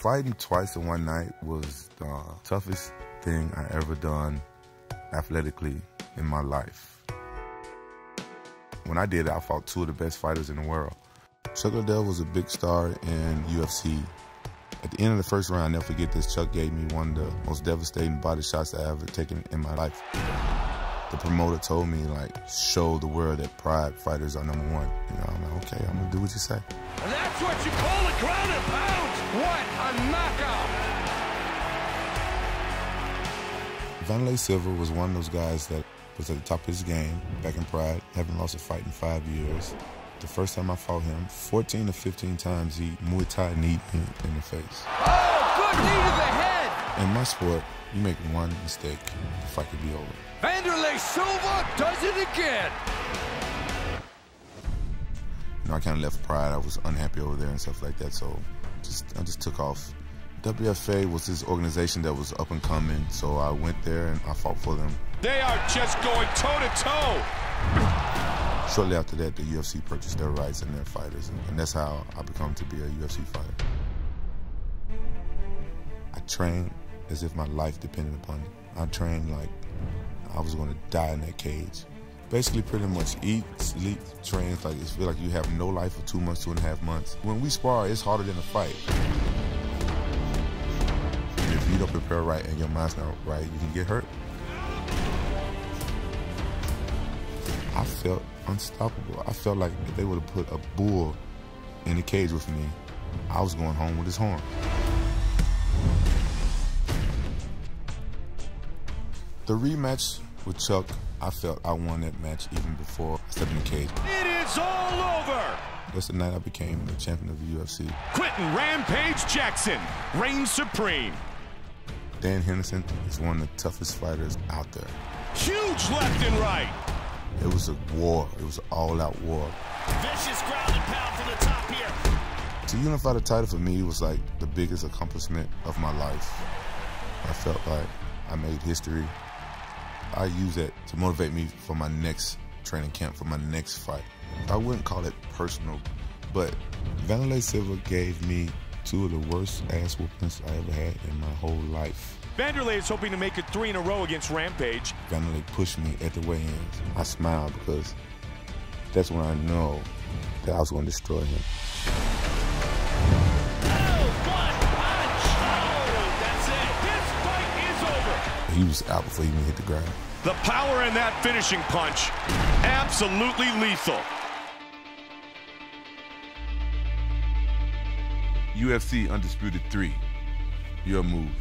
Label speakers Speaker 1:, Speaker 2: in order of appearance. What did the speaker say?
Speaker 1: Fighting twice in one night was the toughest thing I ever done athletically in my life. When I did it, I fought two of the best fighters in the world. Chuck Liddell was a big star in UFC. At the end of the first round, I'll never forget this, Chuck gave me one of the most devastating body shots I've ever taken in my life. The promoter told me, like, show the world that Pride fighters are #1. You know, I'm like, okay, I'm gonna do what you say.
Speaker 2: And that's what you call a ground and pound! What a knockout!
Speaker 1: Vanderlei Silva was one of those guys that was at the top of his game back in Pride, haven't lost a fight in 5 years. The first time I fought him, 14 to 15 times he Muay Thai kneed me in the face.
Speaker 2: Oh, good knee to the head!
Speaker 1: In my sport, you make one mistake, the fight could be over.
Speaker 2: Vanderlei Silva does it again!
Speaker 1: You know, I kind of left Pride. I was unhappy over there and stuff like that, so I just took off. WFA was this organization that was up and coming, so I went there and I fought for them.
Speaker 2: They are just going toe-to-toe!
Speaker 1: Shortly after that, the UFC purchased their rights and their fighters, and that's how I become to be a UFC fighter. I trained as if my life depended upon it. I trained like I was going to die in that cage. Basically, pretty much eat, sleep, train, like it feels like you have no life for 2 months, 2.5 months. When we spar, it's harder than a fight. And if you don't prepare right and your mind's not right, you can get hurt. I felt unstoppable. I felt like if they would have put a bull in the cage with me, I was going home with his horn. The rematch with Chuck, I felt I won that match even before I stepped in the cage.
Speaker 2: It is all over!
Speaker 1: That's the night I became the champion of the UFC.
Speaker 2: Quentin Rampage Jackson reigns supreme.
Speaker 1: Dan Henderson is one of the toughest fighters out there.
Speaker 2: Huge left and right.
Speaker 1: It was a war. It was an all-out war.
Speaker 2: Vicious ground and pound from the top here.
Speaker 1: To unify the title for me was like the biggest accomplishment of my life. I felt like I made history. I use that to motivate me for my next training camp, for my next fight. I wouldn't call it personal, but Vanderlei Silva gave me two of the worst ass whoopings I ever had in my whole life.
Speaker 2: Vanderlei is hoping to make it 3 in a row against Rampage.
Speaker 1: Vanderlei pushed me at the weigh-ins. I smiled because that's when I know that I was going to destroy him. He was out before he even hit the ground.
Speaker 2: The power in that finishing punch, absolutely lethal.
Speaker 1: UFC Undisputed 3, your move.